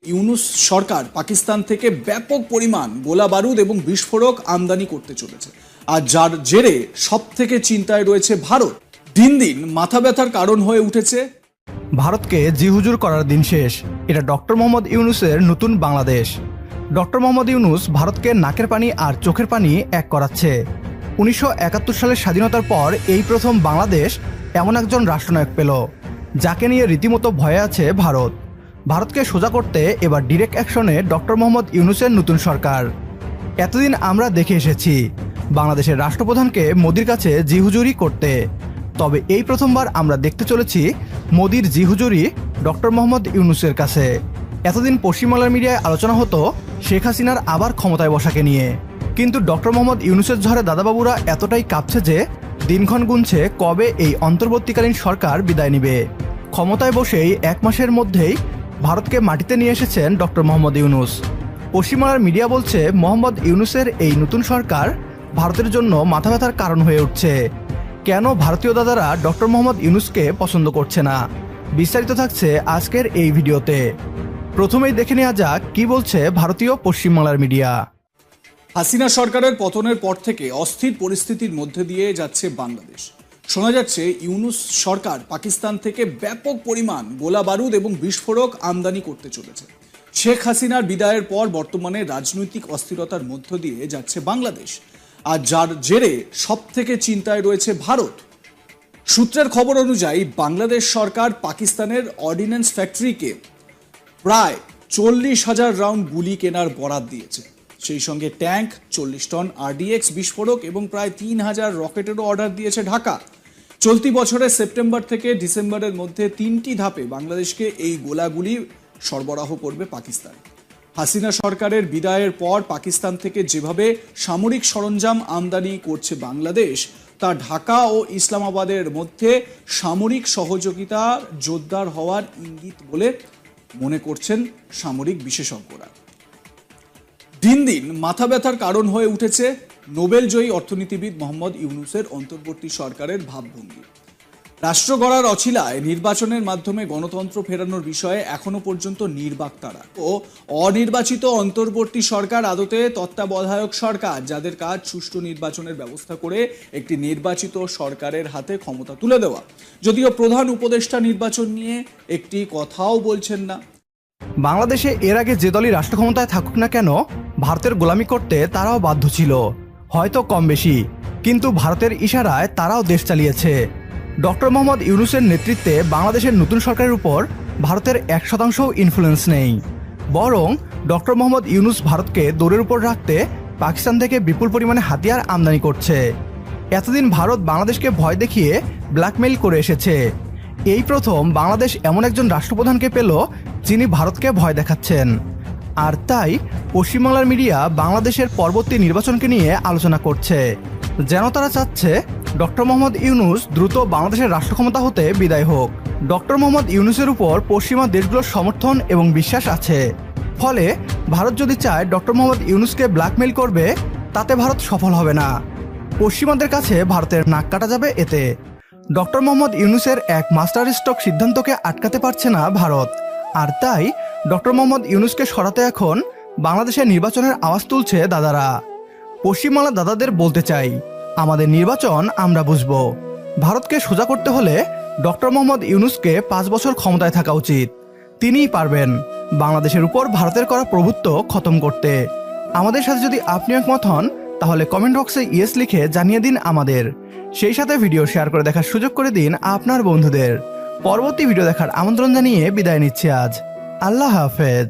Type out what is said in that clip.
ইউনূস সরকার পাকিস্তান থেকে ব্যাপক পরিমাণ গোলা বারুদ এবং বিস্ফোরক আমদানি করতে চলেছে, আর যার জেরে সব থেকে চিন্তায় রয়েছে ভারত। দিন দিন মাথা ব্যথার কারণ হয়ে উঠেছে ভারতকে জি হুজুর করার দিন শেষ। এটা ডক্টর মোহাম্মদ ইউনূসের নতুন বাংলাদেশ। ডক্টর মোহাম্মদ ইউনূস ভারতকে নাকের পানি আর চোখের পানি এক করাচ্ছে। 1971 সালের স্বাধীনতার পর এই প্রথম বাংলাদেশ এমন একজন রাষ্ট্রনায়ক পেল যাকে নিয়ে রীতিমতো ভয়ে আছে ভারত। ভারতকে সোজা করতে এবার ডিরেক্ট অ্যাকশনে ডক্টর মোহাম্মদ ইউনূসের নতুন সরকার। এতদিন আমরা দেখে এসেছি বাংলাদেশের রাষ্ট্রপ্রধানকে মোদির কাছে জি হুজুরি করতে, তবে এই প্রথমবার আমরা দেখতে চলেছি মোদির জি হুজুরি ডক্টর মোহাম্মদ ইউনূসের কাছে। এতদিন পশ্চিমবাংলার মিডিয়ায় আলোচনা হতো শেখ হাসিনার আবার ক্ষমতায় বসাকে নিয়ে, কিন্তু ডক্টর মোহাম্মদ ইউনূসের ঝড়ে দাদাবাবুরা এতটাই কাঁপছে যে দিনক্ষণ গুনছে কবে এই অন্তর্বর্তীকালীন সরকার বিদায় নিবে। ক্ষমতায় বসেই 1 মাসের মধ্যেই ভারতকে মাটিতে নিয়ে এসেছেন ডক্টর মোহাম্মদ ইউনূস। পশ্চিমবাংলার মিডিয়া বলছে মোহাম্মদ ইউনূসের এই নতুন সরকার ভারতের জন্য মাথা ব্যথার কারণ হয়ে উঠছে। কেন ভারতীয় দাদারা ডক্টর মোহাম্মদ ইউনূসকে পছন্দ করছে না, বিস্তারিত থাকছে আজকের এই ভিডিওতে। প্রথমেই দেখে নেওয়া যাক কি বলছে ভারতীয় পশ্চিমবাংলার মিডিয়া। হাসিনা সরকারের পতনের পর থেকে অস্থির পরিস্থিতির মধ্যে দিয়ে যাচ্ছে বাংলাদেশ। শোনা যাচ্ছে ইউনূস সরকার পাকিস্তান থেকে ব্যাপক পরিমাণ গোলা বারুদ এবং বিস্ফোরক আমদানি করতে চলেছে। শেখ হাসিনার বিদায়ের পর বর্তমানে রাজনৈতিক অস্থিরতার মধ্য দিয়ে যাচ্ছে বাংলাদেশ, আর যার জেরে সব থেকে চিন্তায় রয়েছে ভারত। সূত্রের খবর অনুযায়ী বাংলাদেশ সরকার পাকিস্তানের অর্ডিন্যান্স ফ্যাক্টরিকে প্রায় 40,000 রাউন্ড গুলি কেনার বরাত দিয়েছে। সেই সঙ্গে ট্যাঙ্ক, 40 টন RDX বিস্ফোরক এবং প্রায় 3,000 রকেটেরও অর্ডার দিয়েছে ঢাকা। চলতি বছরের সেপ্টেম্বর থেকে ডিসেম্বরের মধ্যে 3টি ধাপে বাংলাদেশকে এই গোলাগুলি সরবরাহ করবে পাকিস্তান। হাসিনা সরকারের বিদায়ের পর পাকিস্তান থেকে যেভাবে সামরিক সরঞ্জাম আমদানি করছে বাংলাদেশ, তা ঢাকা ও ইসলামাবাদের মধ্যে সামরিক সহযোগিতা জোরদার হওয়ার ইঙ্গিত বলে মনে করছেন সামরিক বিশেষজ্ঞরা। দিন দিন মাথা ব্যথার কারণ হয়ে উঠেছে নোবেলজয়ী অর্থনীতিবিদ মোহাম্মদ ইউনূসের অন্তর্বর্তী সরকারের ভাবভঙ্গি। রাষ্ট্র গড়ার অছিলায় নির্বাচনের মাধ্যমে গণতন্ত্র ফেরানোর বিষয়ে এখনো পর্যন্ত নির্বাক তারা। ও অনির্বাচিত অন্তর্বর্তী সরকার আদতে তত্ত্বাবধায়ক সরকার, যাদের কাজ সুষ্ঠু নির্বাচনের ব্যবস্থা করে একটি নির্বাচিত সরকারের হাতে ক্ষমতা তুলে দেওয়া। যদিও প্রধান উপদেষ্টা নির্বাচন নিয়ে একটি কথাও বলছেন না। বাংলাদেশে এর আগে যে দলই রাষ্ট্র ক্ষমতায় থাকুক না কেন ভারতের গোলামি করতে তারাও বাধ্য ছিল, হয়তো কম বেশি, কিন্তু ভারতের ইশারায় তারাও দেশ চালিয়েছে। ডক্টর মোহাম্মদ ইউনূসের নেতৃত্বে বাংলাদেশের নতুন সরকারের উপর ভারতের 1% ইনফ্লুয়েন্স নেই, বরং ডক্টর মোহাম্মদ ইউনূস ভারতকে দৌড়ের উপর রাখতে পাকিস্তান থেকে বিপুল পরিমাণে হাতিয়ার আমদানি করছে। এতদিন ভারত বাংলাদেশকে ভয় দেখিয়ে ব্ল্যাকমেইল করে এসেছে। এই প্রথম বাংলাদেশ এমন একজন রাষ্ট্রপ্রধানকে পেল যিনি ভারতকে ভয় দেখাচ্ছেন। আর তাই পশ্চিমবাংলার মিডিয়া বাংলাদেশের পরবর্তী নির্বাচনকে নিয়ে আলোচনা করছে, যেন তারা চাচ্ছে ডক্টর মোহাম্মদ ইউনূস দ্রুত বাংলাদেশের রাষ্ট্র ক্ষমতা হতে বিদায় হোক। ডক্টর মোহাম্মদ ইউনূসের উপর পশ্চিমা দেশগুলোর সমর্থন এবং বিশ্বাস আছে, ফলে ভারত যদি চায় ডক্টর মোহাম্মদ ইউনূসকে ব্ল্যাকমেইল করবে, তাতে ভারত সফল হবে না। পশ্চিমাদের কাছে ভারতের নাক কাটা যাবে এতে। ডক্টর মোহাম্মদ ইউনূসের এক মাস্টার স্ট্রোক সিদ্ধান্তকে আটকাতে পারছে না ভারত, আর তাই ডক্টর মোহাম্মদ ইউনূসকে সরাতে এখন বাংলাদেশের নির্বাচনের আওয়াজ তুলছে দাদারা। পশ্চিমবাংলার দাদাদের বলতে চাই, আমাদের নির্বাচন আমরা বুঝব। ভারতকে সোজা করতে হলে ডক্টর মোহাম্মদ ইউনূসকে 5 বছর ক্ষমতায় থাকা উচিত। তিনিই পারবেন বাংলাদেশের উপর ভারতের করা প্রভুত্ব খতম করতে। আমাদের সাথে যদি আপনি একমত হন, তাহলে কমেন্ট বক্সে ইয়েস লিখে জানিয়ে দিন আমাদের। সেই সাথে ভিডিও শেয়ার করে দেখার সুযোগ করে দিন আপনার বন্ধুদের। পরবর্তী ভিডিও দেখার আমন্ত্রণ জানিয়ে বিদায় নিচ্ছি আজ। আল্লাহ হাফেজ।